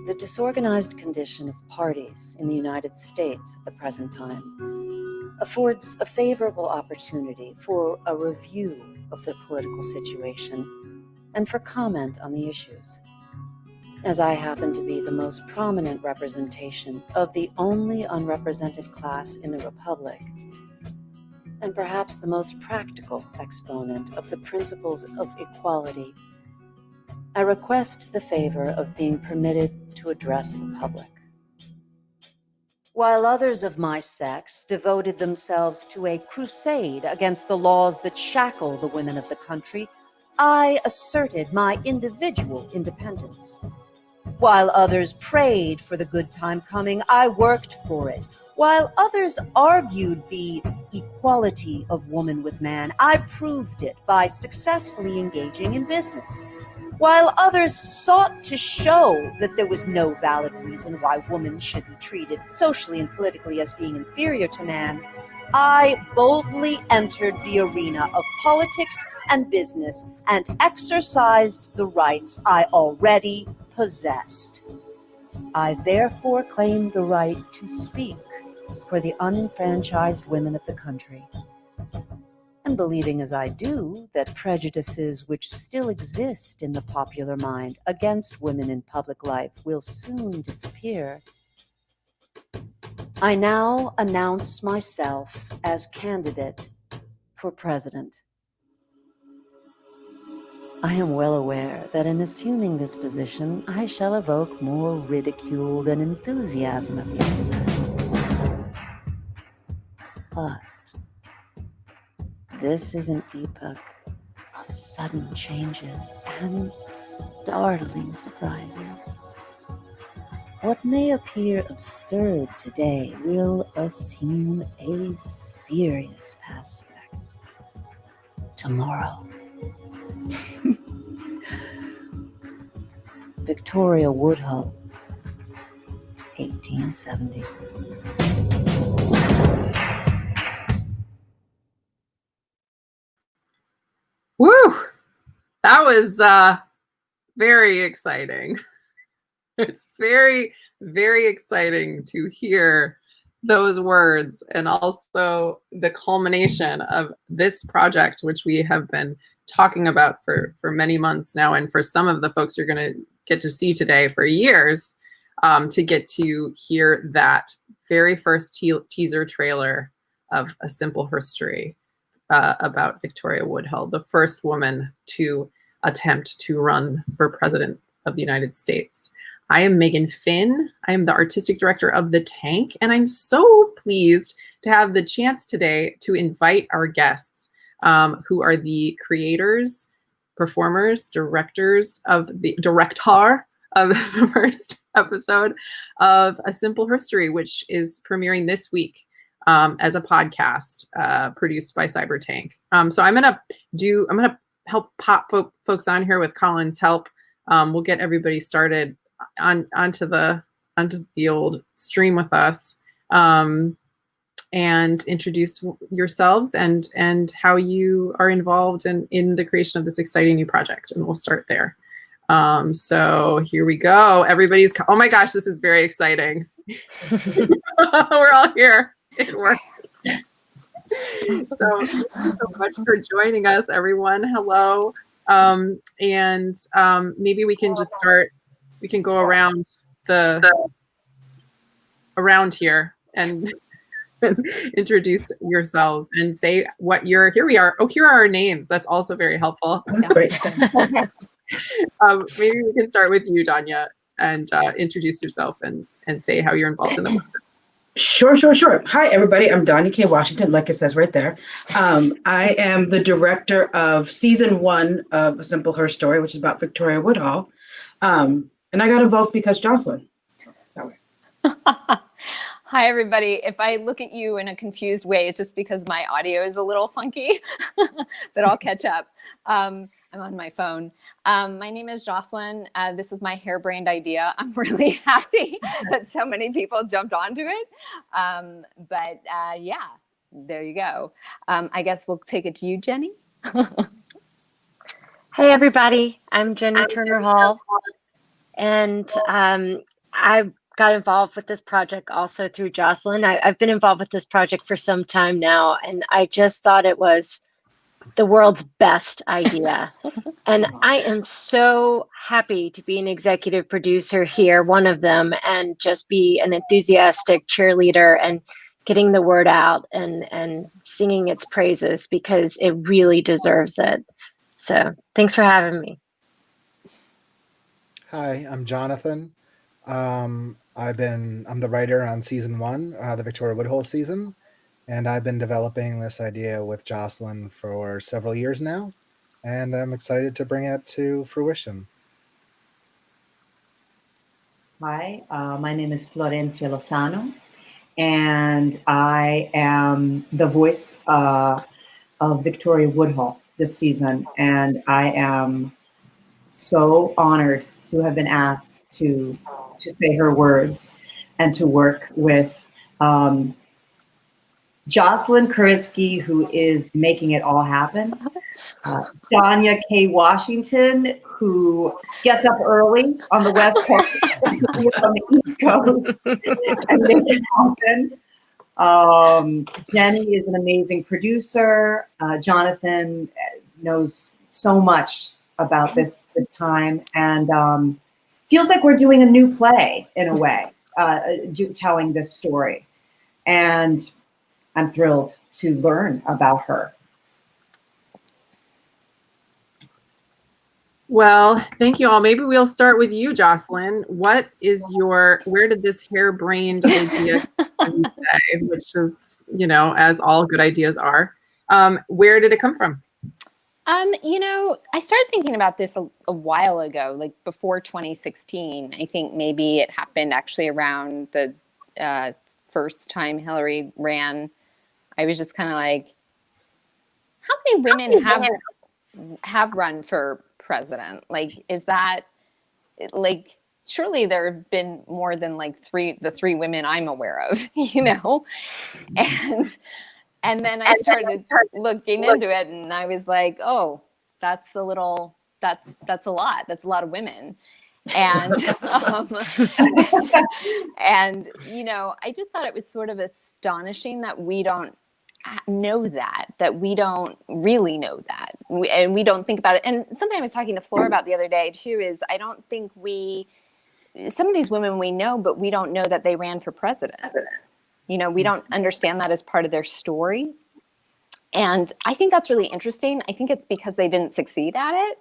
The disorganized condition of parties in the United States at the present time affords a favorable opportunity for a review of the political situation and for comment on the issues. As I happen to be the most prominent representation of the only unrepresented class in the Republic, and perhaps the most practical exponent of the principles of equality, I request the favor of being permitted to address the public. While others of my sex devoted themselves to a crusade against the laws that shackle the women of the country, I asserted my individual independence. While others prayed for the good time coming, I worked for it. While others argued the equality of woman with man, I proved it by successfully engaging in business. While others sought to show that there was no valid reason why woman should be treated socially and politically as being inferior to man, I boldly entered the arena of politics and business and exercised the rights I already possessed. I therefore claim the right to speak for the unenfranchised women of the country. And believing as I do that prejudices which still exist in the popular mind against women in public life will soon disappear, I now announce myself as candidate for president. I am well aware that in assuming this position, I shall evoke more ridicule than enthusiasm at the outset. But this is an epoch of sudden changes and startling surprises. What may appear absurd today will assume a serious aspect tomorrow. Victoria Woodhull, 1870. Woo! That was very exciting. It's very, very exciting to hear those words, and also the culmination of this project, which we have been talking about for many months now, and for some of the folks you're going to get to see today for years, to get to hear that very first teaser trailer of A Simple Herstory about Victoria Woodhull, the first woman to attempt to run for president of the United States. I am Meghan Finn. I am the artistic director of The Tank, and I'm so pleased to have the chance today to invite our guests, who are the creators, performers, director of the first episode of A Simple Herstory, which is premiering this week as a podcast produced by Cybertank. So I'm gonna help pop folks on here with Colin's help. We'll get everybody started onto the old stream with us, and introduce yourselves and how you are involved in the creation of this exciting new project. And we'll start there. So here we go. Oh my gosh, this is very exciting. We're all here. It worked. So thank you so much for joining us, everyone. Hello. Maybe we can just start. We can go around around here and introduce yourselves and say what you're. Here we are. Oh, here are our names. That's also very helpful. That's great. Maybe we can start with you, Danya, and introduce yourself and say how you're involved in the work. Sure. Hi, everybody. I'm Danya K. Washington, like it says right there. I am the director of season 1 of A Simple Herstory, which is about Victoria Woodhull. And I got involved because Jocelyn. That way. Hi, everybody. If I look at you in a confused way, it's just because my audio is a little funky, but I'll catch up. I'm on my phone. My name is Jocelyn. This is my harebrained idea. I'm really happy that so many people jumped onto it. Yeah, there you go. I guess we'll take it to you, Jenny. Hey, everybody. I'm Jenny Turner Hall. And I got involved with this project also through Jocelyn. I've been involved with this project for some time now, and I just thought it was the world's best idea. And I am so happy to be an executive producer here, one of them, and just be an enthusiastic cheerleader and getting the word out and singing its praises because it really deserves it. So thanks for having me. Hi, I'm Jonathan. I'm the writer on season 1, the Victoria Woodhull season, and I've been developing this idea with Jocelyn for several years now, and I'm excited to bring it to fruition. Hi, my name is Florencia Lozano, and I am the voice of Victoria Woodhull this season, and I am so honored to have been asked to say her words and to work with Jocelyn Kuritsky, who is making it all happen. Danya K. Washington, who gets up early on the West Coast, on the East Coast, and make it happen. Jenny is an amazing producer. Jonathan knows so much about this time, and feels like we're doing a new play in a way, telling this story. And I'm thrilled to learn about her. Well, thank you all. Maybe we'll start with you, Jocelyn. Where did this harebrained idea come from, say, which is, as all good ideas are, where did it come from? I started thinking about this a while ago, like before 2016. I think maybe it happened actually around the first time Hillary ran. I was just kind of like, how many women have run for president? Like, is that like, surely there have been more than like the three women I'm aware of, and then I started looking into it, and I was like, oh, that's a lot. That's a lot of women. And, and, I just thought it was sort of astonishing that we don't know that we don't really know that. And we don't think about it. And something I was talking to Flora about the other day too, is I don't think some of these women we know, but we don't know that they ran for president. We don't understand that as part of their story. And I think that's really interesting. I think it's because they didn't succeed at it.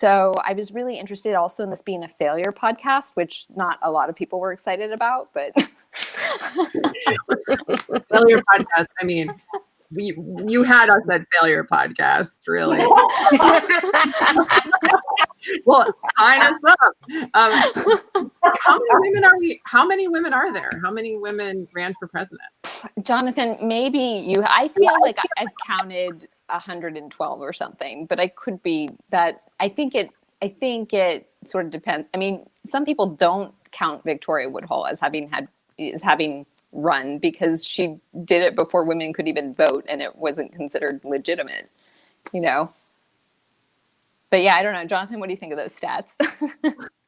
So I was really interested also in this being a failure podcast, which not a lot of people were excited about, but Failure podcast. I mean, you had us at failure podcast, really. Well, sign us up. How many women are there? How many women ran for president? Jonathan, maybe you. I feel like I've counted 112 or something, but I could be that. I think it sort of depends. I mean, some people don't count Victoria Woodhull as having run because she did it before women could even vote, and it wasn't considered legitimate. But yeah, I don't know. Jonathan, what do you think of those stats?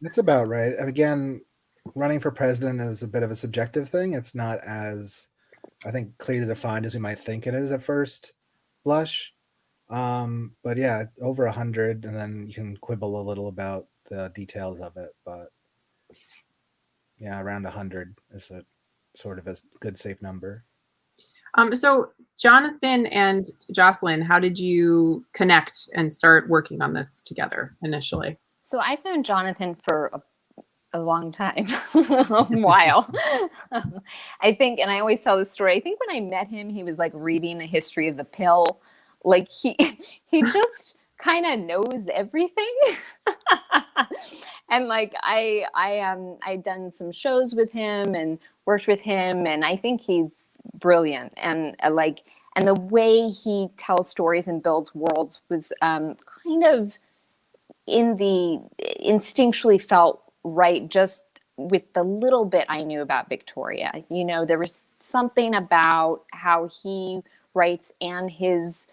That's about right. Again, running for president is a bit of a subjective thing. It's not as, I think, clearly defined as we might think it is at first blush. But yeah, over 100, and then you can quibble a little about the details of it. But yeah, around 100 is a sort of a good safe number. So Jonathan and Jocelyn, how did you connect and start working on this together initially? So I've known Jonathan for a long time, a while. I think, and I always tell this story, I think when I met him, he was like reading a history of the pill. Like he just kind of knows everything. And like I'd done some shows with him and worked with him, and I think he's brilliant. And and the way he tells stories and builds worlds was kind of instinctually felt right, just with the little bit I knew about Victoria. There was something about how he writes and his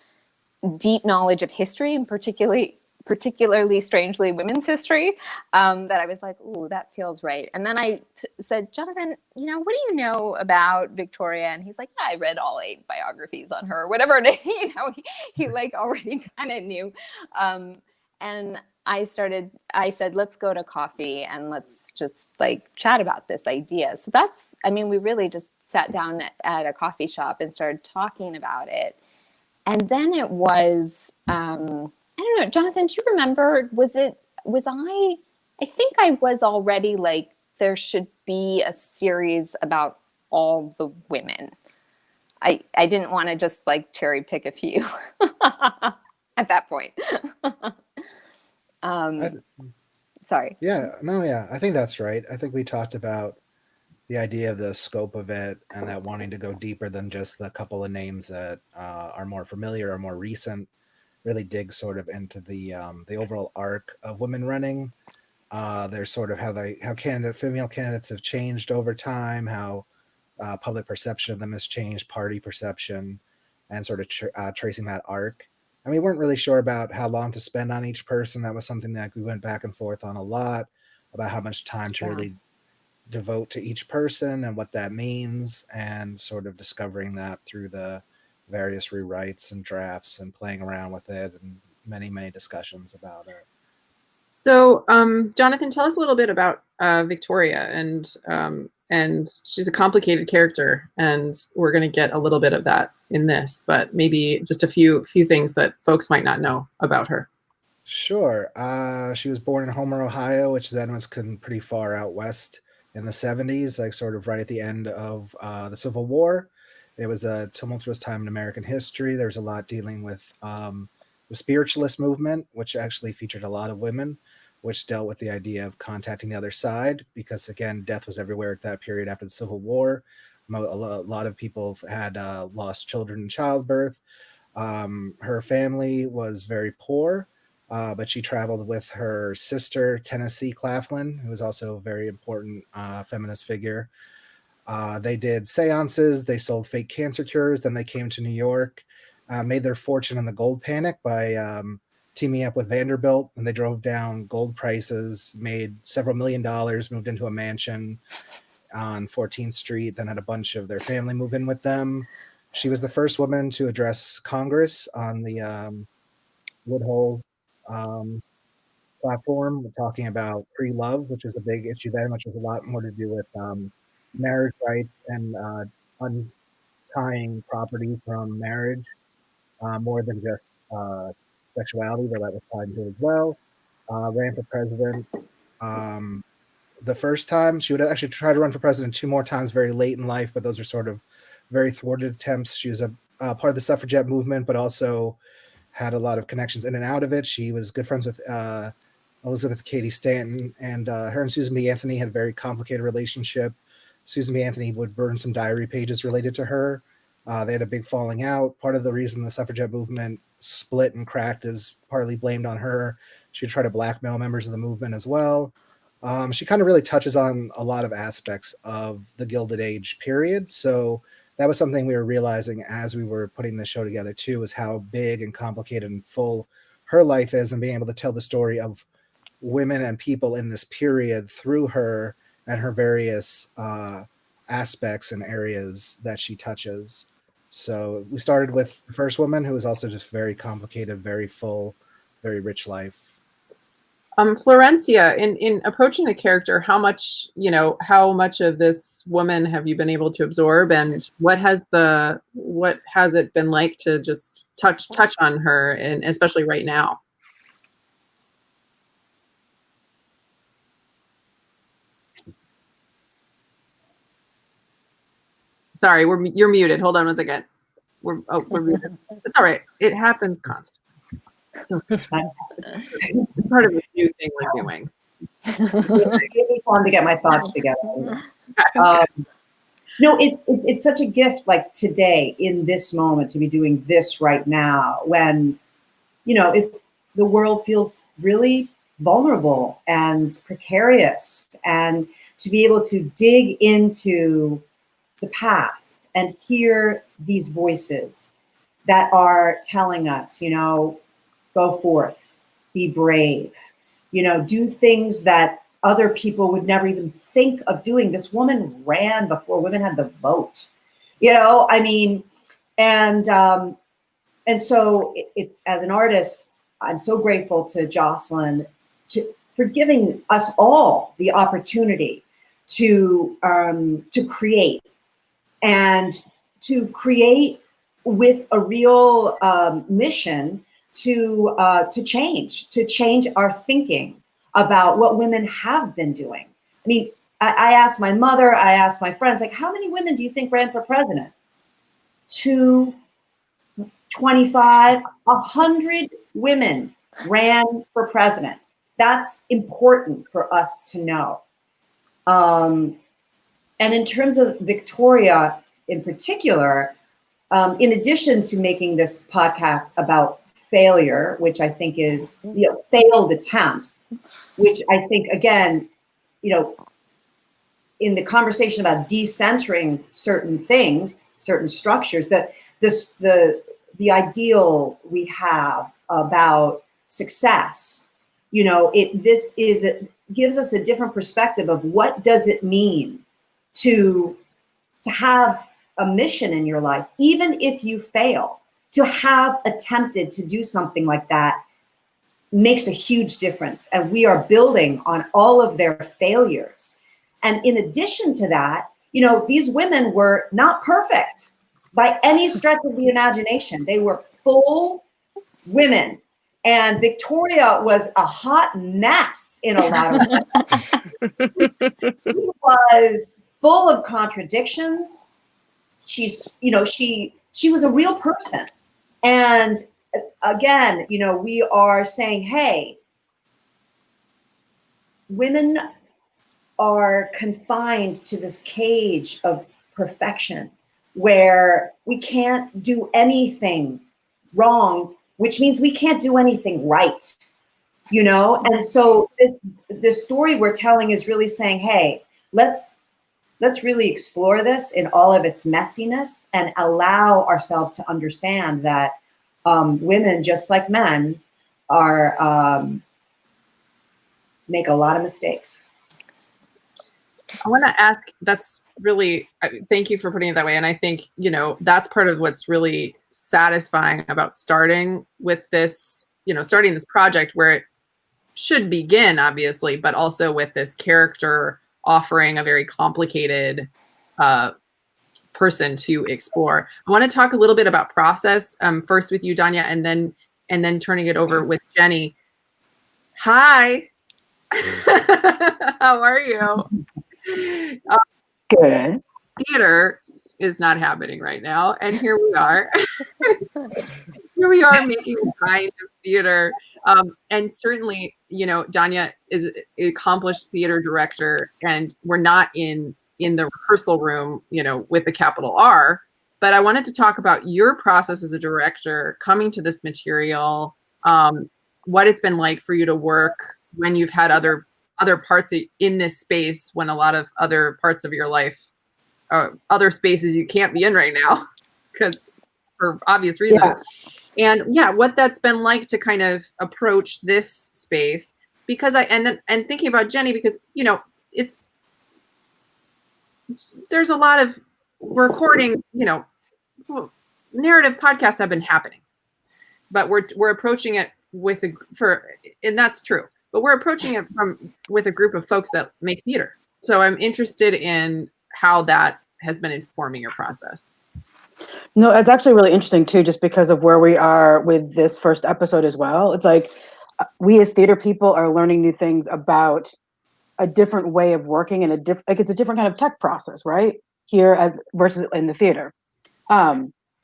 deep knowledge of history, and particularly particularly strangely women's history, that I was like, ooh, that feels right. And then I said, Jonathan, what do you know about Victoria? And he's like, yeah, I read all 8 biographies on her, or whatever it is. He like already kind of knew. And I said, let's go to coffee and let's just like chat about this idea. So we really just sat down at a coffee shop and started talking about it. And then it was, I don't know, Jonathan, do you remember, I think I was already like, there should be a series about all the women. I didn't want to just like cherry pick a few at that point. Sorry. Yeah, no, yeah, I think that's right. I think we talked about the idea of the scope of it and that wanting to go deeper than just the couple of names that are more familiar or more recent, really dig sort of into the overall arc of women running. There's sort of how female candidates have changed over time, how public perception of them has changed, party perception, and sort of tracing that arc. And we weren't really sure about how long to spend on each person. That was something that we went back and forth on a lot, about how much time to really devote to each person and what that means, and sort of discovering that through the various rewrites and drafts and playing around with it and many, many discussions about it. So, Jonathan, tell us a little bit about Victoria, and she's a complicated character, and we're going to get a little bit of that in this, but maybe just a few things that folks might not know about her. Sure. She was born in Homer, Ohio, which then was pretty far out west in the 70s, like sort of right at the end of the Civil War. It was a tumultuous time in American history. There was a lot dealing with the spiritualist movement, which actually featured a lot of women, which dealt with the idea of contacting the other side, because again, death was everywhere at that period after the Civil War. A lot of people had lost children in childbirth. Her family was very poor, but she traveled with her sister, Tennessee Claflin, who was also a very important feminist figure. They did seances, they sold fake cancer cures, then they came to New York, made their fortune in the gold panic by teaming up with Vanderbilt, and they drove down gold prices, made several $1 million, moved into a mansion on 14th Street, then had a bunch of their family move in with them. She was the first woman to address Congress on the Woodhull platform, talking about free love, which was a big issue then, which was a lot more to do with marriage rights and untying property from marriage, more than just sexuality, though that was tied to it as well. Ran for president. The first time, she would actually try to run for president 2 more times very late in life, but those are sort of very thwarted attempts. She was a part of the suffragette movement, but also had a lot of connections in and out of it. She was good friends with Elizabeth Cady Stanton, and her and Susan B. Anthony had a very complicated relationship. Susan B. Anthony would burn some diary pages related to her. They had a big falling out. Part of the reason the suffragette movement split and cracked is partly blamed on her. She would try to blackmail members of the movement as well. She kind of really touches on a lot of aspects of the Gilded Age period. So that was something we were realizing as we were putting this show together too, is how big and complicated and full her life is, and being able to tell the story of women and people in this period through her and her various aspects and areas that she touches. So we started with the first woman, who was also just very complicated, very full, very rich life. Florencia, in approaching the character, how much of this woman have you been able to absorb, and what has it been like to just touch on her, and especially right now? Sorry, you're muted. Hold on one second. We're muted. It's all right. It happens constantly. It's part of the new thing we're doing. It gave me time to get my thoughts together. No, it's such a gift, like today, in this moment, to be doing this right now, when, if the world feels really vulnerable and precarious, and to be able to dig into the past and hear these voices that are telling us, go forth, be brave, do things that other people would never even think of doing. This woman ran before women had the vote, I mean, and so as an artist, I'm so grateful to Jocelyn for giving us all the opportunity to create, and to create with a real mission to change our thinking about what women have been doing. I mean, I asked my mother, I asked my friends, like, how many women do you think ran for president? 2, 25, 100 women ran for president. That's important for us to know. And in terms of Victoria in particular, in addition to making this podcast about failure, which I think is, failed attempts, which I think, again, in the conversation about decentering certain things, certain structures, the ideal we have about success, it gives us a different perspective of what does it mean to have a mission in your life, even if you fail. To have attempted to do something like that makes a huge difference. And we are building on all of their failures. And in addition to that, these women were not perfect by any stretch of the imagination. They were full women. And Victoria was a hot mess in a lot of ways. She was full of contradictions. She was a real person. And again, we are saying, hey, women are confined to this cage of perfection where we can't do anything wrong, which means we can't do anything right, And so this story we're telling is really saying, hey, let's really explore this in all of its messiness and allow ourselves to understand that women, just like men, are make a lot of mistakes. I want to ask, that's really, thank you for putting it that way. And I think, that's part of what's really satisfying about starting with this, starting this project where it should begin, obviously, but also with this character offering a very complicated person to explore. I want to talk a little bit about process, first with you, Danya, and then turning it over with Jenny. Hi. How are you? Good. Theater is not happening right now, and here we are. Here we are making a kind of theater. And certainly, Danya is an accomplished theater director, and we're not in the rehearsal room, with a capital R. But I wanted to talk about your process as a director coming to this material, what it's been like for you to work when you've had other parts in this space, when a lot of other parts of your life, other spaces you can't be in right now, because for obvious reasons. Yeah. And what that's been like to kind of approach this space, because and thinking about Jenny, because there's a lot of recording, narrative podcasts have been happening, but we're approaching it and that's true, but we're approaching it with a group of folks that make theater. So I'm interested in how that has been informing your process. No, it's actually really interesting too, just because of where we are with this first episode as well. It's like we as theater people are learning new things about a different way of working and it's a different kind of tech process, right? Here as versus in the theater.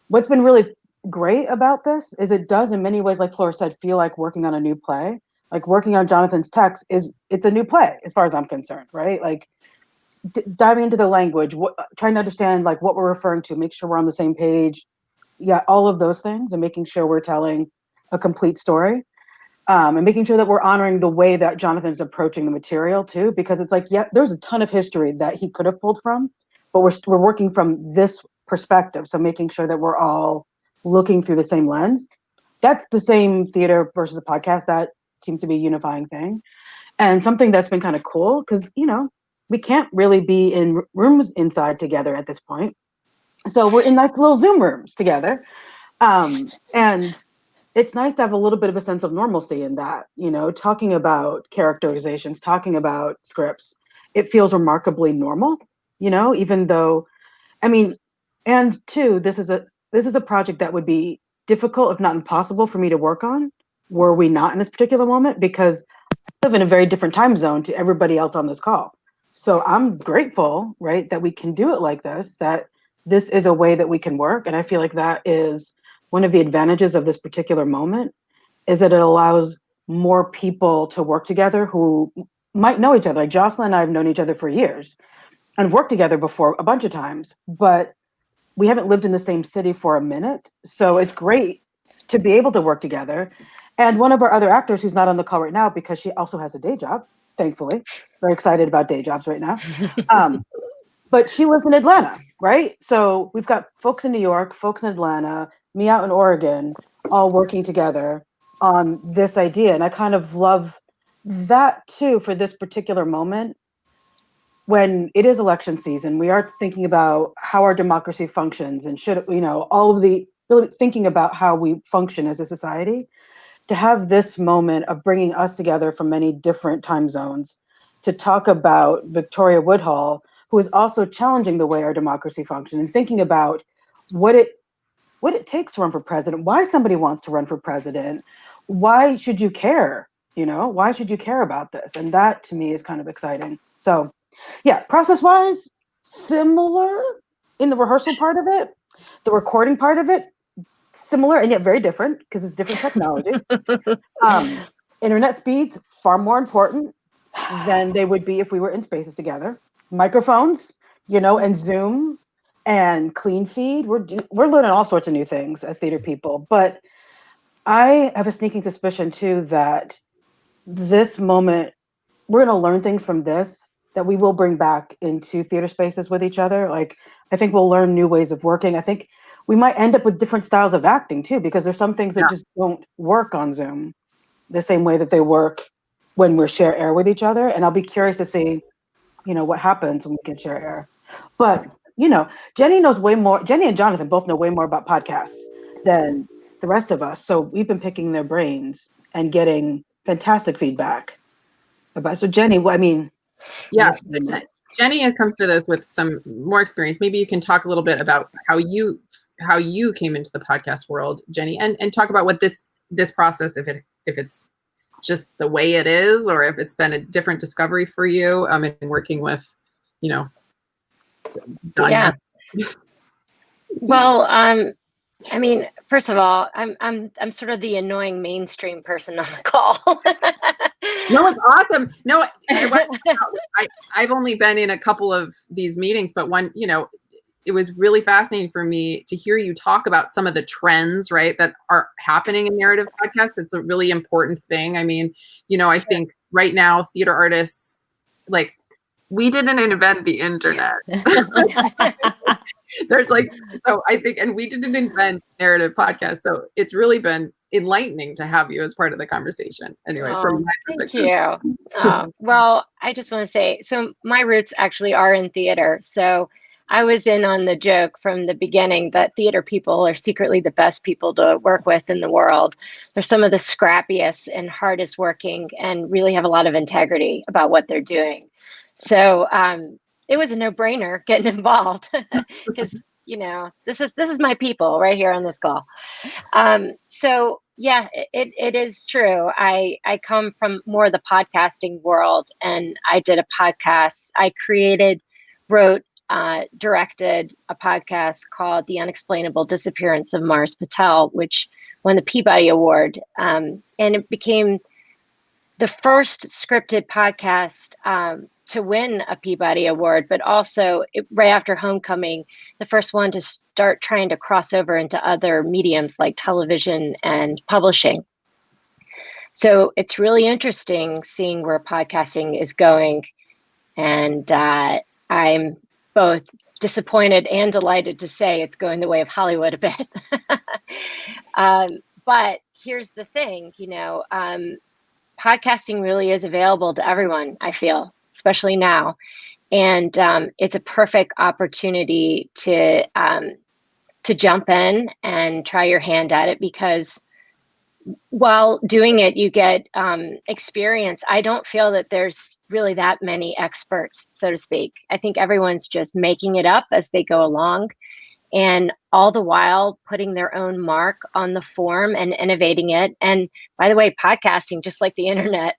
What's been really great about this is it does in many ways, like Flora said, feel like working on a new play. Like working on Jonathan's text it's a new play as far as I'm concerned, right? Like diving into the language, trying to understand like what we're referring to, make sure we're on the same page. Yeah, all of those things, and making sure we're telling a complete story. And making sure that we're honoring the way that Jonathan's approaching the material too, because it's like, there's a ton of history that he could have pulled from, but we're working from this perspective. So making sure that we're all looking through the same lens. That's the same theater versus a podcast that seems to be a unifying thing. And something that's been kind of cool because, we can't really be in rooms inside together at this point. So we're in nice little Zoom rooms together. And it's nice to have a little bit of a sense of normalcy in that, talking about characterizations, talking about scripts. It feels remarkably normal, even though, and two, this is a project that would be difficult, if not impossible, for me to work on were we not in this particular moment, because I live in a very different time zone to everybody else on this call. So I'm grateful, right, that we can do it like this, that this is a way that we can work. And I feel like that is one of the advantages of this particular moment, is that it allows more people to work together who might know each other. Like Jocelyn and I have known each other for years and worked together before a bunch of times, but we haven't lived in the same city for a minute. So it's great to be able to work together. And one of our other actors who's not on the call right now because she also has a day job, thankfully, very excited about day jobs right now. But she lives in Atlanta, right? So we've got folks in New York, folks in Atlanta, me out in Oregon, all working together on this idea. And I kind of love that too for this particular moment. When it is election season, we are thinking about how our democracy functions and should, all of the really thinking about how we function as a society. To have this moment of bringing us together from many different time zones to talk about Victoria Woodhull, who is also challenging the way our democracy functions and thinking about what it takes to run for president, why somebody wants to run for president, why should you care? Why should you care about this? And that to me is kind of exciting. So yeah, process-wise, similar in the rehearsal part of it, the recording part of it, similar and yet very different because it's different technology. Internet speeds, far more important than they would be if we were in spaces together. Microphones, and Zoom and clean feed. We're learning all sorts of new things as theater people. But I have a sneaking suspicion too that this moment, we're going to learn things from this that we will bring back into theater spaces with each other. Like, I think we'll learn new ways of working. I think we might end up with different styles of acting too, because there's some things that just don't work on Zoom the same way that they work when we share air with each other. And I'll be curious to see, what happens when we can share air. But, Jenny knows way more. Jenny and Jonathan both know way more about podcasts than the rest of us. So we've been picking their brains and getting fantastic feedback about. So Jenny, Yeah, so Jenny comes to this with some more experience. Maybe you can talk a little bit about how you came into the podcast world, Jenny, and talk about what this process, if it's just the way it is, or if it's been a different discovery for you in working with, Yeah. Well, first of all, I'm sort of the annoying mainstream person on the call. No, it's awesome. No, I've only been in a couple of these meetings, but one, it was really fascinating for me to hear you talk about some of the trends, right, that are happening in narrative podcasts. It's a really important thing. I think right now theater artists, like, we didn't invent the internet. So I think, and we didn't invent narrative podcasts. So it's really been enlightening to have you as part of the conversation. Anyway, from my perspective. Thank you. Well, I just want to say, so my roots actually are in theater. So I was in on the joke from the beginning that theater people are secretly the best people to work with in the world. They're some of the scrappiest and hardest working and really have a lot of integrity about what they're doing. So it was a no-brainer getting involved because, this is my people right here on this call. So yeah, it is true. I come from more the podcasting world, and I did a podcast. I wrote, directed a podcast called The Unexplainable Disappearance of Mars Patel, which won the Peabody Award. And it became the first scripted podcast to win a Peabody Award, but also right after Homecoming, the first one to start trying to cross over into other mediums like television and publishing. So it's really interesting seeing where podcasting is going. And I'm both disappointed and delighted to say it's going the way of Hollywood a bit. But here's the thing, podcasting really is available to everyone, I feel, especially now. And it's a perfect opportunity to jump in and try your hand at it, because while doing it, you get experience. I don't feel that there's really that many experts, so to speak. I think everyone's just making it up as they go along, and all the while putting their own mark on the form and innovating it. And by the way, podcasting, just like the internet,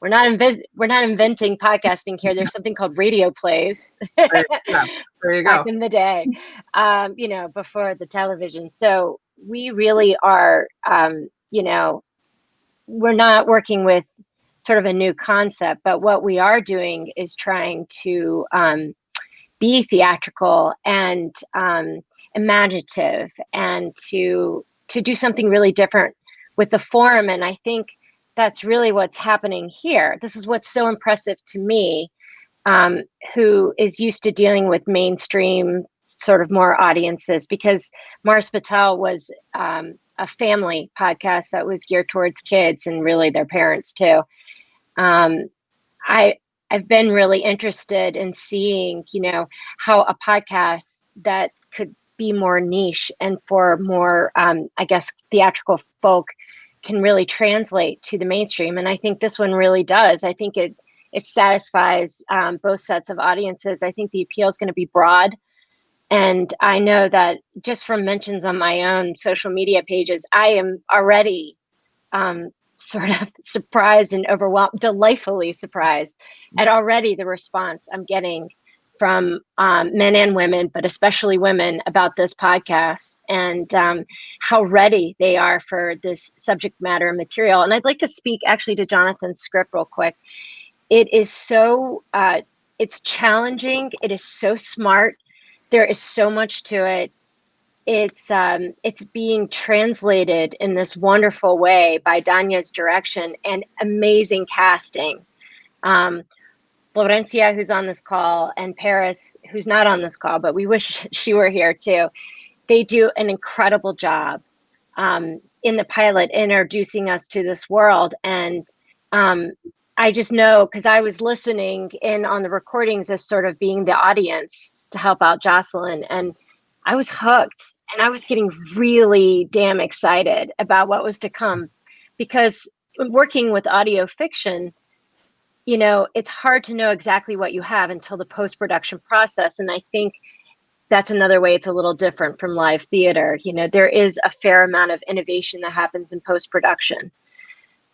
we're not inventing podcasting here. There's something called radio plays. There you go. Back in the day, before the television. So we really are, we're not working with sort of a new concept, but what we are doing is trying to be theatrical and imaginative, and to do something really different with the form. And I think that's really what's happening here. This is what's so impressive to me, who is used to dealing with mainstream sort of more audiences, because Mars Patel was a family podcast that was geared towards kids and really their parents too. I've been really interested in seeing, how a podcast that could be more niche and for more, theatrical folk can really translate to the mainstream. And I think this one really does. I think it satisfies both sets of audiences. I think the appeal is going to be broad. And I know that just from mentions on my own social media pages, I am already sort of surprised and overwhelmed, delightfully surprised at already the response I'm getting from men and women, but especially women, about this podcast, and how ready they are for this subject matter and material. And I'd like to speak actually to Jonathan's script real quick. It is so, it's challenging. It is so smart. There is so much to it. It's being translated in this wonderful way by Danya's direction and amazing casting. Florencia, who's on this call, and Paris, who's not on this call, but we wish she were here too. They do an incredible job in the pilot introducing us to this world. And I just know, because I was listening in on the recordings as sort of being the audience to help out Jocelyn, and I was hooked, and I was getting really damn excited about what was to come, because working with audio fiction, it's hard to know exactly what you have until the post-production process. And I think that's another way it's a little different from live theater. There is a fair amount of innovation that happens in post-production.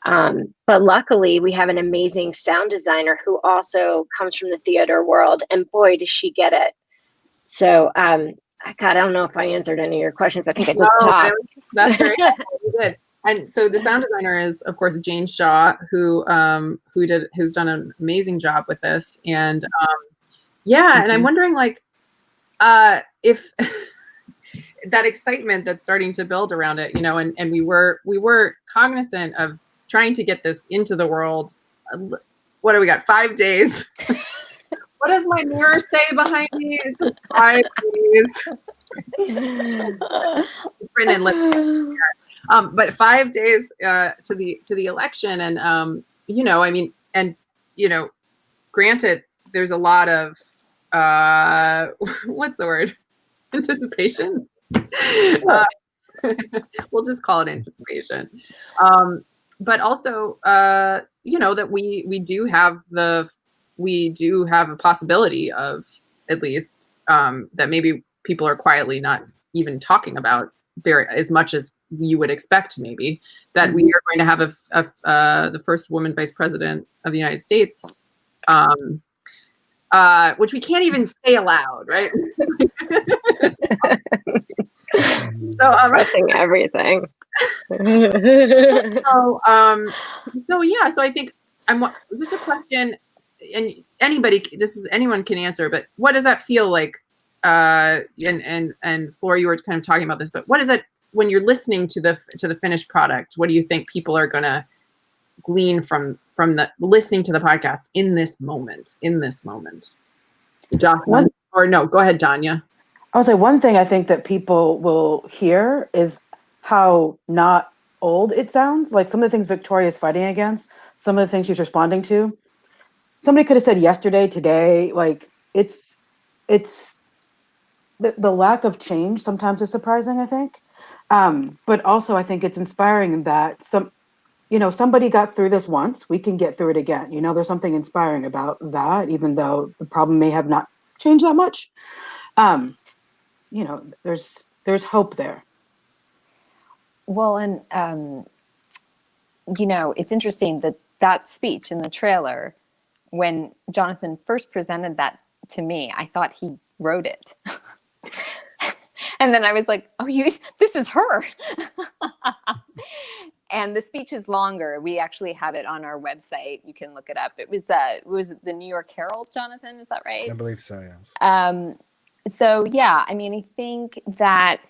But luckily, we have an amazing sound designer who also comes from the theater world, and boy, does she get it. So, God, I don't know if I answered any of your questions. I think I just talked. That's very good. And so the sound designer is, of course, Jane Shaw, who's done an amazing job with this. And and I'm wondering, if that excitement that's starting to build around it, and we were cognizant of trying to get this into the world. What do we got? 5 days. What does my mirror say behind me? It says 5 days. But 5 days to the election, and granted, there's a lot of what's the word? Anticipation. We'll just call it anticipation. But also, that we do have a possibility of, at least, that maybe people are quietly not even talking about as much as you would expect, maybe, that we are going to have the first woman vice president of the United States, which we can't even say aloud, right? So pressing everything. So I think just a question, and anyone can answer, but what does that feel like? And Flora, you were kind of talking about this, but what is that when you're listening to the finished product? What do you think people are going to glean from the listening to the podcast in this moment? Go ahead, Danya. I would say one thing I think that people will hear is how not old it sounds. Like some of the things Victoria is fighting against, some of the things she's responding to. Somebody could have said yesterday, today. Like it's the lack of change sometimes is surprising, I think. But also I think it's inspiring that somebody got through this once, we can get through it again. There's something inspiring about that, even though the problem may have not changed that much. There's hope there. Well, and it's interesting that speech in the trailer, when Jonathan first presented that to me, I thought he wrote it. And then I was like, oh, this is her. And the speech is longer. We actually have it on our website. You can look it up. It was the New York Herald, Jonathan, is that right? I believe so, yes. So yeah, I mean, I think that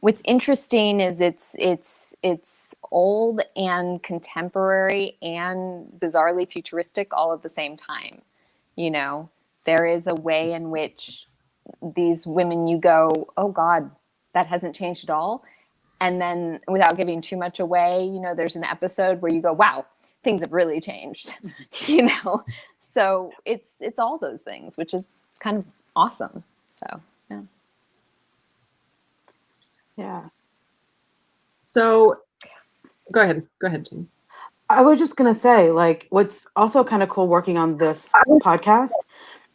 what's interesting is it's old and contemporary and bizarrely futuristic all at the same time. There is a way in which these women, you go, oh God, that hasn't changed at all. And then without giving too much away, there's an episode where you go, wow, things have really changed, So it's all those things, which is kind of awesome. So, yeah. Yeah. So go ahead, Jane. I was just going to say, like, what's also kind of cool working on this podcast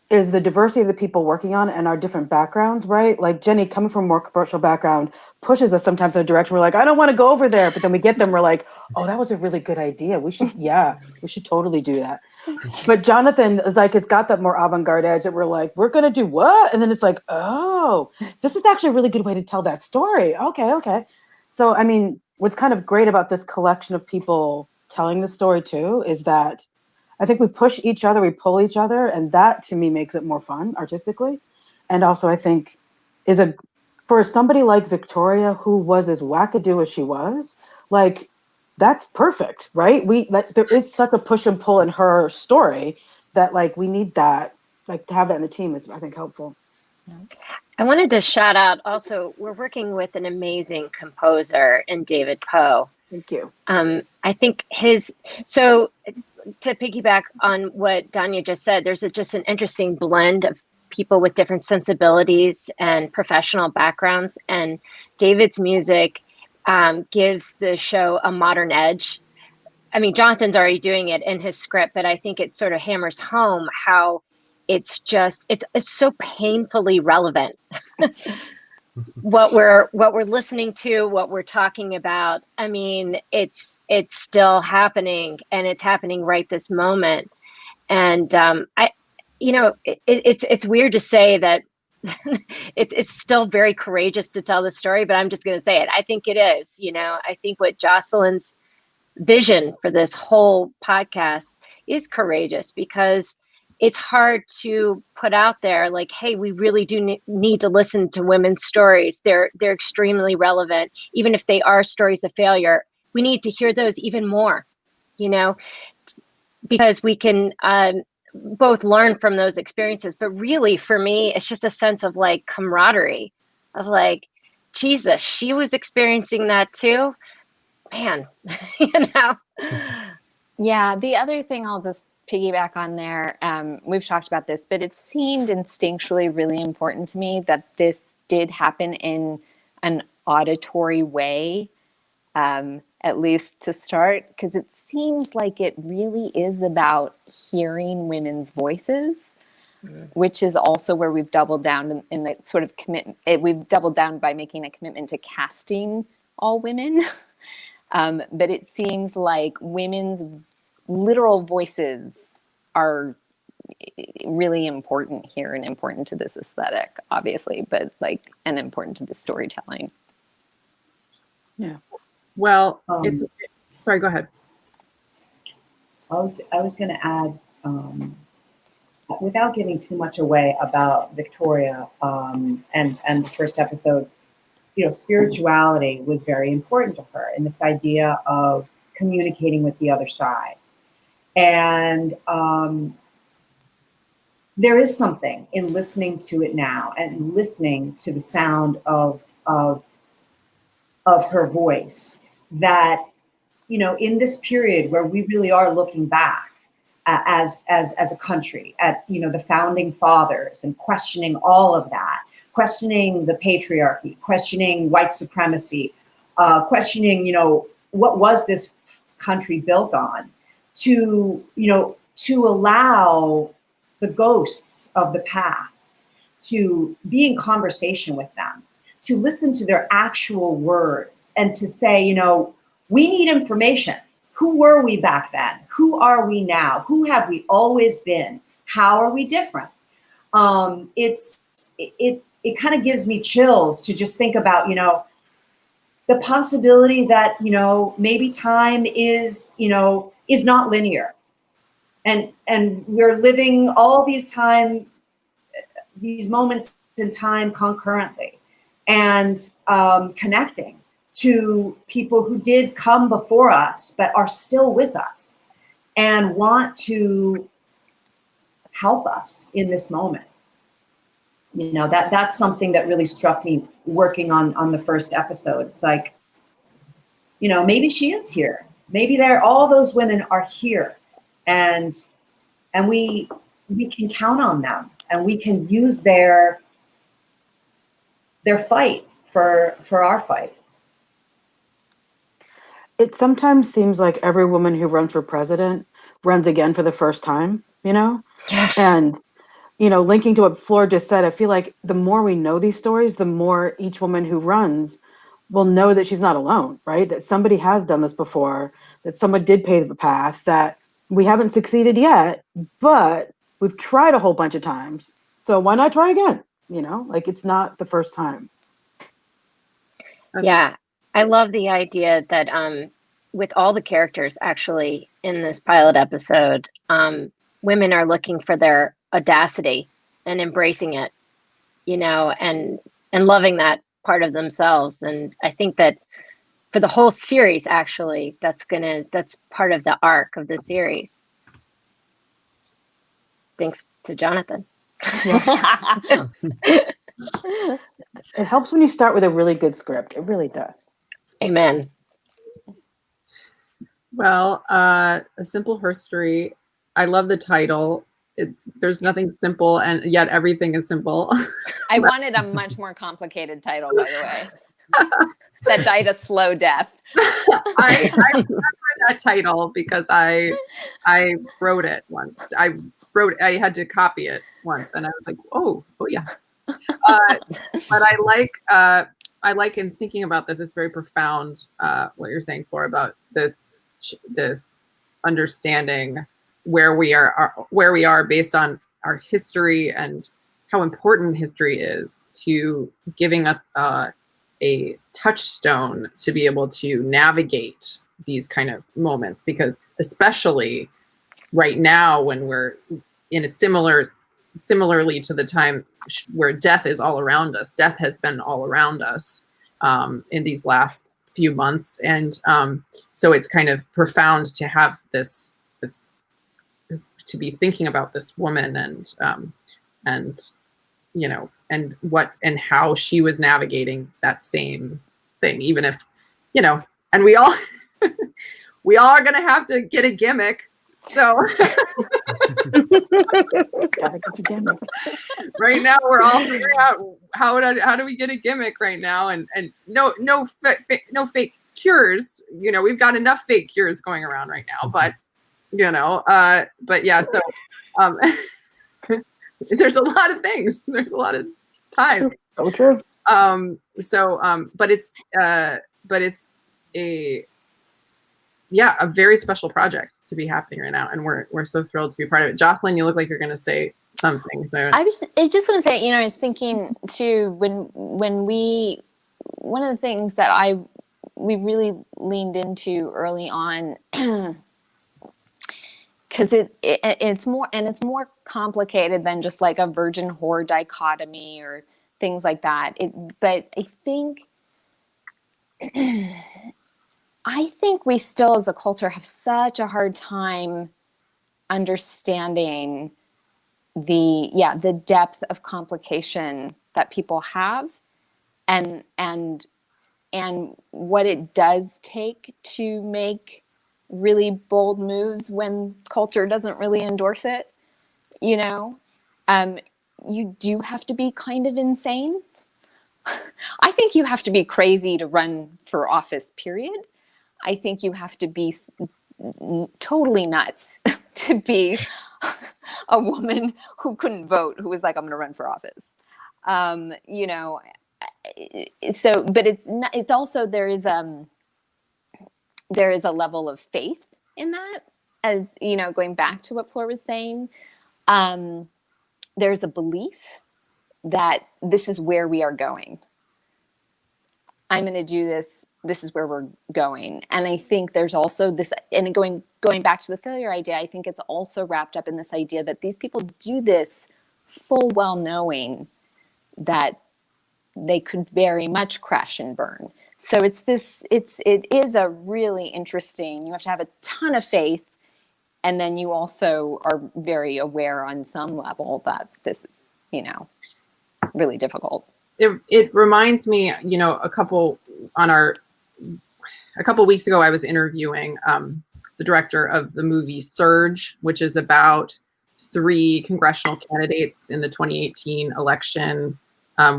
is the diversity of the people working on it and our different backgrounds, right? Like Jenny, coming from a more commercial background, pushes us sometimes in a direction. We're like, I don't want to go over there. But then we get them, we're like, oh, that was a really good idea. We should totally do that. But Jonathan is like, it's got that more avant-garde edge that we're like, we're going to do what? And then it's like, oh, this is actually a really good way to tell that story. Okay. So, I mean, what's kind of great about this collection of people telling the story too is that I think we push each other, we pull each other, and that to me makes it more fun artistically. And also I think for somebody like Victoria, who was as wackadoo as she was, like, that's perfect, right? There is such a push and pull in her story that like we need that, like to have that in the team is, I think, helpful. I wanted to shout out also, we're working with an amazing composer in David Poe. Thank you. I think so to piggyback on what Danya just said, there's just an interesting blend of people with different sensibilities and professional backgrounds. And David's music gives the show a modern edge. I mean, Jonathan's already doing it in his script, but I think it sort of hammers home how it's so painfully relevant. what we're listening to, what we're talking about. I mean, it's still happening, and it's happening right this moment. And it's weird to say that it's still very courageous to tell the story, but I'm just going to say it. I think it is. I think what Jocelyn's vision for this whole podcast is courageous, because it's hard to put out there like, hey, we really do need to listen to women's stories. They're extremely relevant. Even if they are stories of failure, we need to hear those even more, because we can both learn from those experiences. But really, for me, it's just a sense of like camaraderie, of like, Jesus, she was experiencing that too. Man, Yeah, the other thing I'll just piggyback on there, we've talked about this, but it seemed instinctually really important to me that this did happen in an auditory way, at least to start, because it seems like it really is about hearing women's voices, which is also where we've doubled down in the sort of commitment. We've doubled down by making a commitment to casting all women. But it seems like women's literal voices are really important here, and important to this aesthetic, obviously, but and important to the storytelling. Yeah. Well, sorry, go ahead. I was going to add, without giving too much away about Victoria and the first episode, spirituality was very important to her, and this idea of communicating with the other side. And there is something in listening to it now and listening to the sound of of her voice that, you know, in this period where we really are looking back as a country at, you know, the founding fathers and questioning all of that, questioning the patriarchy, questioning white supremacy, questioning, you know, what was this country built on, to, you know, to allow the ghosts of the past to be in conversation with them, to listen to their actual words, and to say, you know, we need information. Who were we back then? Who are we now? Who have we always been? How are we different? It kind of gives me chills to just think about, you know, the possibility that, you know, maybe time is, you know, is not linear, and we're living all these moments in time concurrently, and connecting to people who did come before us but are still with us and want to help us in this moment. You know, that's something that really struck me working on the first episode. It's like, you know, maybe she is here. Maybe all those women are here, and we can count on them, and we can use their fight for our fight. It sometimes seems like every woman who runs for president runs again for the first time, you know? Yes. And, you know, linking to what Flora just said, I feel like the more we know these stories, the more each woman who runs will know that she's not alone, right? That somebody has done this before, that someone did pave the path, that we haven't succeeded yet, but we've tried a whole bunch of times. So why not try again? You know, like it's not the first time. Yeah, I love the idea that with all the characters actually in this pilot episode, women are looking for their audacity and embracing it, you know, and loving that part of themselves. And I think that for the whole series, actually, that's part of the arc of the series. Thanks to Jonathan. It helps when you start with a really good script. It really does. Amen. Well, A Simple Herstory. I love the title. There's nothing simple, and yet everything is simple. I wanted a much more complicated title, by the way. That died a slow death. I remember that title because I wrote it once. I had to copy it once, and I was like, oh yeah. But I like in thinking about this. It's very profound what you're saying, Flora, about this understanding where we are based on our history and how important history is to giving us a touchstone to be able to navigate these kind of moments, because especially right now when we're in a similarly to the time where death is all around us, death has been all around us in these last few months. And so it's kind of profound to have this to be thinking about this woman and you know, and what and how she was navigating that same thing, even if, you know, and we all are going to have to get a gimmick. So right now we're all figuring out how do we get a gimmick right now, and no fake cures. You know, we've got enough fake cures going around right now, but you know, but yeah, so there's a lot of things. There's a lot of ties. So true. But it's a very special project to be happening right now, and we're so thrilled to be part of it. Jocelyn, you look like you're going to say something. So I was just going to say, you know, I was thinking too when one of the things that we really leaned into early on, because it's more complicated than just like a virgin whore dichotomy or things like that. But I think we still as a culture have such a hard time understanding the depth of complication that people have, and and what it does take to make really bold moves when culture doesn't really endorse it. You know, you do have to be kind of insane. I think you have to be crazy to run for office, period. I think you have to be totally nuts to be a woman who couldn't vote, who was like, I'm going to run for office. You know, so, but it's also, there is a level of faith in that, as, you know, going back to what Fleur was saying, there's a belief that this is where we are going. I'm going to do this. This is where we're going. And I think there's also this, and going back to the failure idea, I think it's also wrapped up in this idea that these people do this full well knowing that they could very much crash and burn. So it is a really interesting, you have to have a ton of faith. And then you also are very aware on some level that this is, you know, really difficult. It reminds me, you know, a couple weeks ago, I was interviewing the director of the movie Surge, which is about 3 congressional candidates in the 2018 election,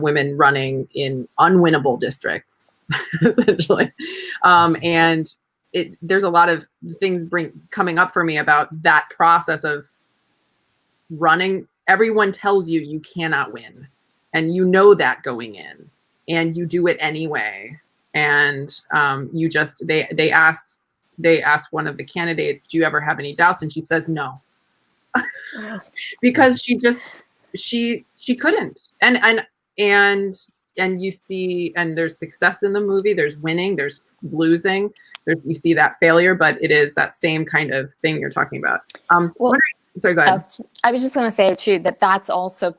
women running in unwinnable districts, essentially. And there's a lot of things coming up for me about that process of running. Everyone tells you you cannot win, and you know that going in, and you do it anyway. And you just they asked one of the candidates, do you ever have any doubts? And she says no. Because she couldn't. And you see, and there's success in the movie, there's winning, there's losing, you see that failure, but it is that same kind of thing you're talking about. Sorry, go ahead. I was just going to say too, that's also,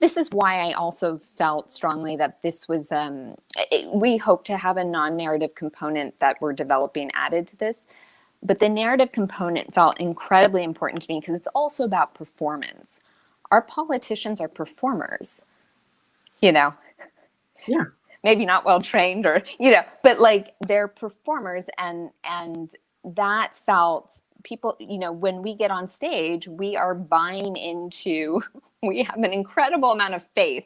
this is why I also felt strongly that this was, we hope to have a non-narrative component that we're developing added to this, but the narrative component felt incredibly important to me because it's also about performance. Our politicians are performers, you know? Yeah. Maybe not well trained, or, you know, but like they're performers, and that felt, people, you know, when we get on stage, we are buying into, we have an incredible amount of faith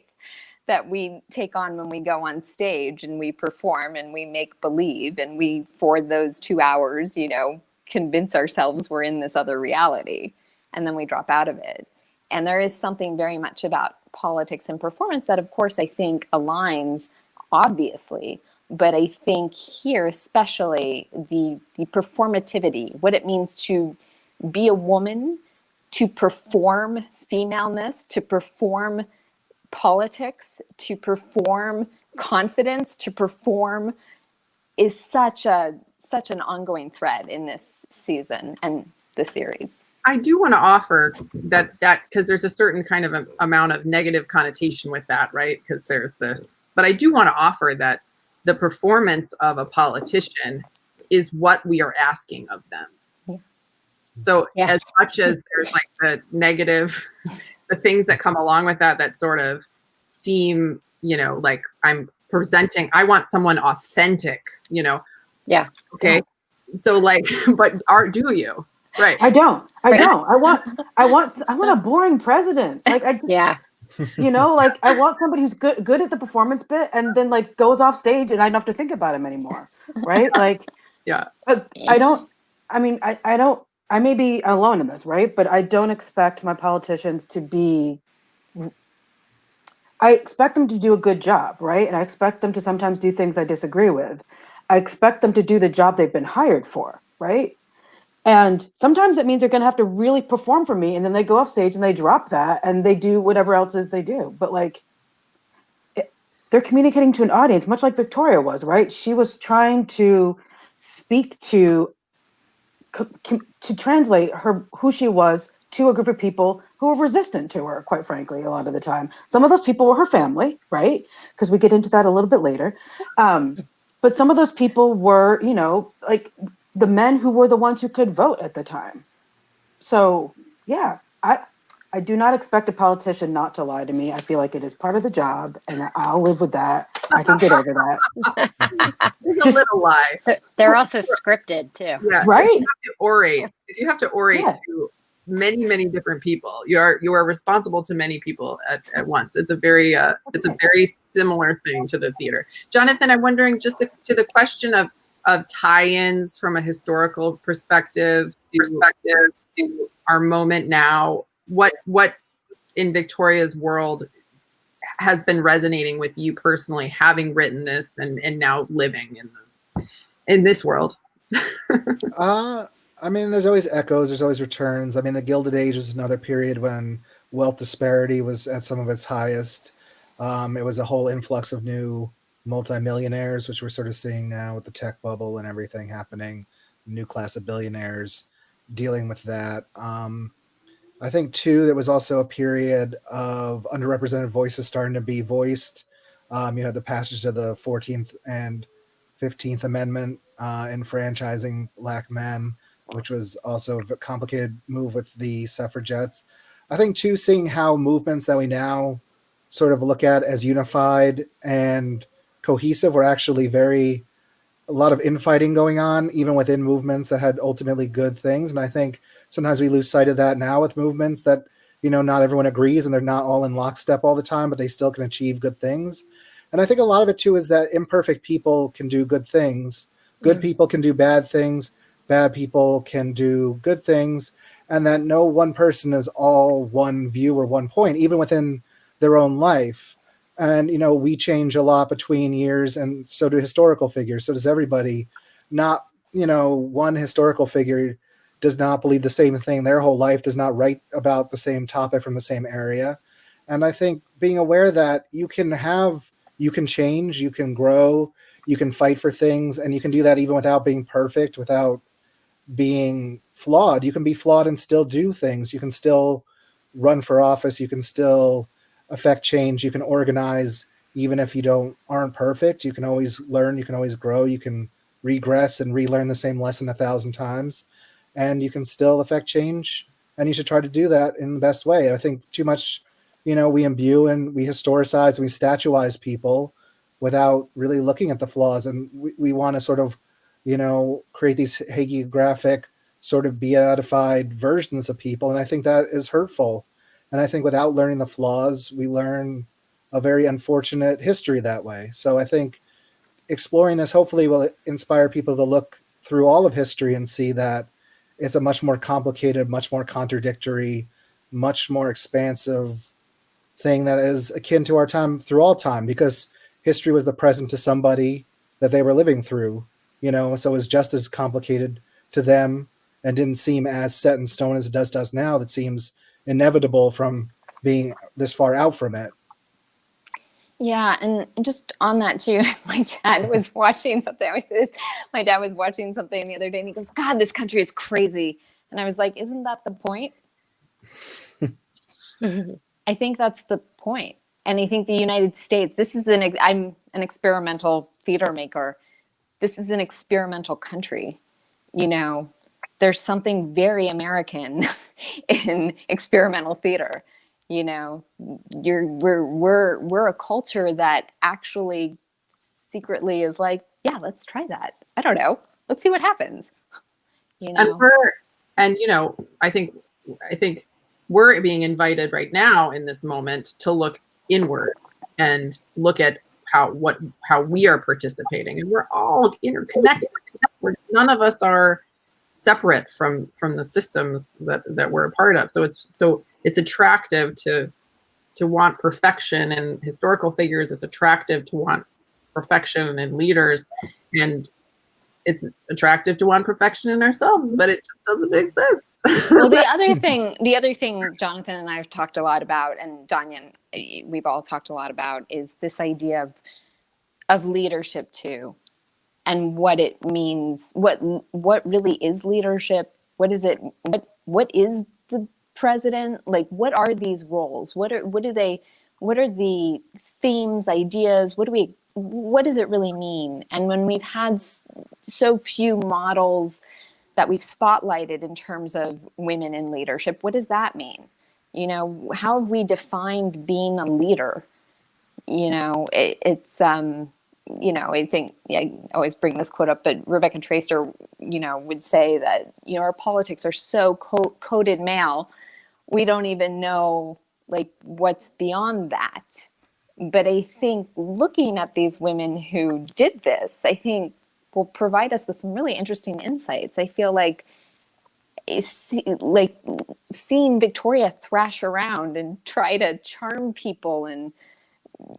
that we take on when we go on stage and we perform and we make believe, and we, for those 2 hours, you know, convince ourselves we're in this other reality, and then we drop out of it. And there is something very much about politics and performance that, of course, I think aligns, obviously, but I think here, especially the performativity, what it means to be a woman, to perform femaleness, to perform politics, to perform confidence, to perform, is such an ongoing thread in this season and the series. I do want to offer that because there's a certain kind of amount of negative connotation with that, right? Because there's this, but I do want to offer that the performance of a politician is what we are asking of them. Yeah. So Yes. as much as there's like the negative, the things that come along with that sort of seem, you know, like I'm presenting, I want someone authentic, you know? Yeah. Okay. So like, but do you? Right. I don't. I want a boring president. Like Yeah. you know, like I want somebody who's good at the performance bit, and then like goes off stage and I don't have to think about him anymore. Right? Like, Yeah. I don't. I mean, I don't. I may be alone in this, right? But I don't expect my politicians to be. I expect them to do a good job, right? And I expect them to sometimes do things I disagree with. I expect them to do the job they've been hired for, right? And sometimes it means they're going to have to really perform for me, and then they go off stage and they drop that and they do whatever else is they do. But like, they're communicating to an audience, much like Victoria was, right? She was trying to speak to translate who she was to a group of people who were resistant to her, quite frankly, a lot of the time. Some of those people were her family, right? Because we get into that a little bit later. But some of those people were, you know, like the men who were the ones who could vote at the time. So yeah, I I do not expect a politician not to lie to me. I feel like it is part of the job, and I'll live with that. I can get over that. There's a Just- little lie. They're also scripted too. Yeah, Right? if you have to orate Yeah. to many different people, you are responsible to many people at once. It's a very similar thing to the theater. Jonathan, I'm wondering just to the question of tie-ins from a historical perspective to our moment now. What in Victoria's world has been resonating with you personally, having written this and now living in this world? I mean, there's always echoes, there's always returns. I mean, the Gilded Age was another period when wealth disparity was at some of its highest. It was a whole influx of new multimillionaires, which we're sort of seeing now with the tech bubble and everything happening, new class of billionaires dealing with that. I think, too, there was also a period of underrepresented voices starting to be voiced. You had the passage of the 14th and 15th Amendment enfranchising black men, which was also a complicated move with the suffragettes. I think, too, seeing how movements that we now sort of look at as unified and cohesive were actually a lot of infighting going on, even within movements that had ultimately good things. And I think sometimes we lose sight of that now with movements that, not everyone agrees and they're not all in lockstep all the time, but they still can achieve good things. And I think a lot of it too is that imperfect people can do good things. Good people can do bad things. Bad people can do good things. And that no one person is all one view or one point, even within their own life. And, we change a lot between years, and so do historical figures. So does everybody. Not, one historical figure does not believe the same thing their whole life, does not write about the same topic from the same area. And I think being aware that you can change, you can grow, you can fight for things, and you can do that even without being perfect, without being flawed. You can be flawed and still do things. You can still run for office. You can still affect change. You can organize even if you aren't perfect. You can always learn. You can always grow. You can regress and relearn the same lesson 1,000 times, and you can still affect change. And you should try to do that in the best way. I think too much, we imbue and we historicize and we statuize people without really looking at the flaws. And we want to sort of, create these hagiographic sort of beatified versions of people. And I think that is hurtful. And I think without learning the flaws, we learn a very unfortunate history that way. So I think exploring this hopefully will inspire people to look through all of history and see that it's a much more complicated, much more contradictory, much more expansive thing that is akin to our time through all time, because history was the present to somebody that they were living through, so it was just as complicated to them and didn't seem as set in stone as it does to us now. That seems inevitable from being this far out from it. Yeah, and just on that too, my dad was watching something. My dad was watching something the other day, and he goes, "God, this country is crazy." And I was like, "Isn't that the point?" I think that's the point. And I think the United States. I'm an experimental theater maker. This is an experimental country. There's something very American in experimental theater. We're a culture that actually secretly is like, yeah, let's try that. I don't know. Let's see what happens. I think we're being invited right now in this moment to look inward and look at how we are participating, and we're all interconnected. None of us are separate from the systems that we're a part of. So it's attractive to want perfection in historical figures. It's attractive to want perfection in leaders, and it's attractive to want perfection in ourselves, but it just doesn't exist. Well, the other thing Jonathan and I have talked a lot about, and Danya, we've all talked a lot about, is this idea of leadership too, and what it means. What really is leadership? What is it? What is the president? Like, what are these roles? What are the themes, ideas? What does it really mean? And when we've had so few models that we've spotlighted in terms of women in leadership, what does that mean? You know, how have we defined being a leader? You know, it's you know, I think, yeah, I always bring this quote up, but Rebecca Traister, you know, would say that, you know, our politics are so coded male, we don't even know like what's beyond that. But I think looking at these women who did this, I think will provide us with some really interesting insights. I feel like seeing Victoria thrash around and try to charm people and,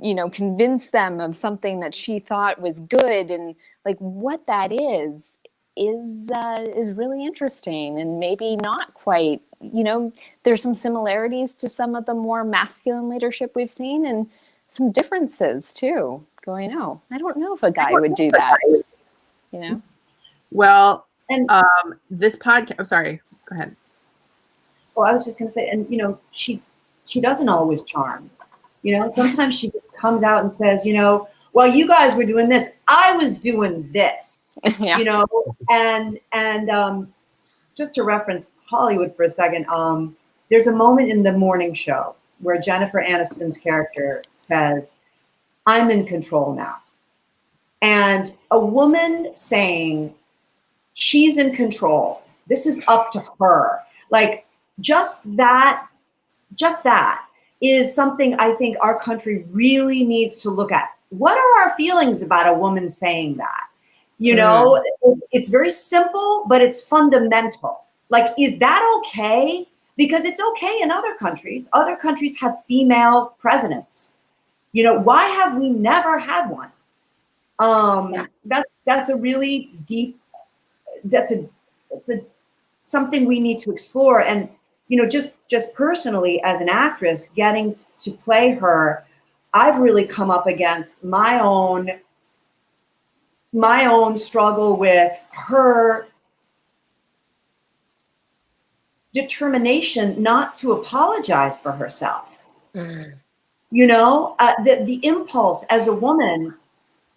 you know, convince them of something that she thought was good, and like what that is really interesting, and maybe not quite, you know, there's some similarities to some of the more masculine leadership we've seen, and some differences too. Going, oh, I don't know if a guy would do that, you know. Well, And this podcast, I'm sorry, go ahead. well, I was just going to say, and you know, she doesn't always charm. You know, sometimes she comes out and says, you know, well, you guys were doing this, I was doing this. Yeah. You know, and just to reference Hollywood for a second, there's a moment in the morning show where Jennifer Aniston's character says, I'm in control now. And a woman saying she's in control, this is up to her. Like just that is something I think our country really needs to look at. What are our feelings about a woman saying that? You know, it's very simple, but it's fundamental. Like, is that okay? Because it's okay in other countries. Other countries have female presidents. You know, why have we never had one? That's a really deep, that's a something we need to explore. And, you know, just personally as an actress, getting to play her, I've really come up against my own struggle with her determination not to apologize for herself. You know, the impulse as a woman,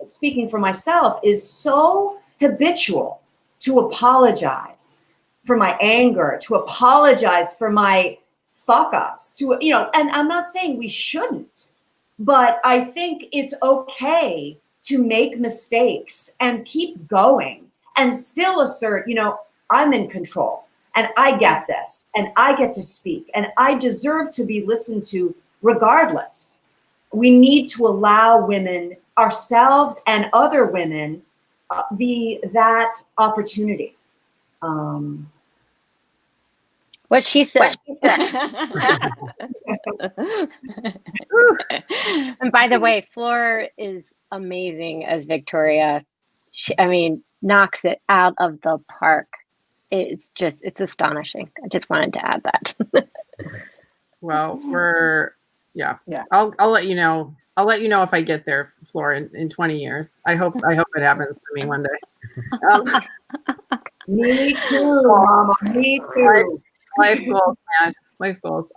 speaking for myself, is so habitual to apologize for my anger, to apologize for my fuck ups, to, you know, and I'm not saying we shouldn't, but I think it's okay to make mistakes and keep going and still assert, you know, I'm in control and I get this and I get to speak and I deserve to be listened to regardless. We need to allow women, ourselves and other women, that opportunity. What she said. And by the way, Fleur is amazing as Victoria. She, I mean, knocks it out of the park. It's astonishing. I just wanted to add that. Well, yeah. Yeah. I'll let you know. I'll let you know if I get there, Flora, in 20 years. I hope it happens to me one day. Me too, Mama. Me too. Life goals, man. Life goals.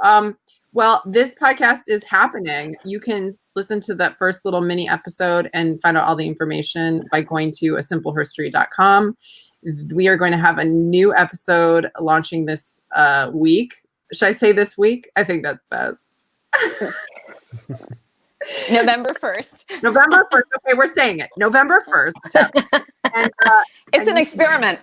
Well, this podcast is happening. You can listen to that first little mini episode and find out all the information by going to asimpleherstory.com. We are going to have a new episode launching this week. Should I say this week? I think that's best. November 1st. November 1st. Okay, we're saying it. November 1st. And, it's an experiment.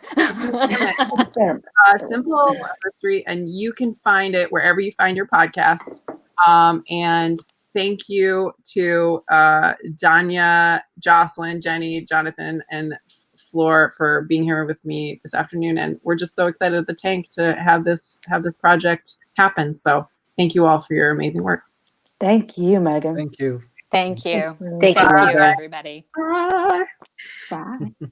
Simple Herstory, and you can find it wherever you find your podcasts. And thank you to Danya, Jocelyn, Jenny, Jonathan, and Floor for being here with me this afternoon. And we're just so excited at the Tank to have this project happen. So thank you all for your amazing work. Thank you, Megan. Thank you. Thank you. Thank you, Thank you, everybody. Bye. Bye.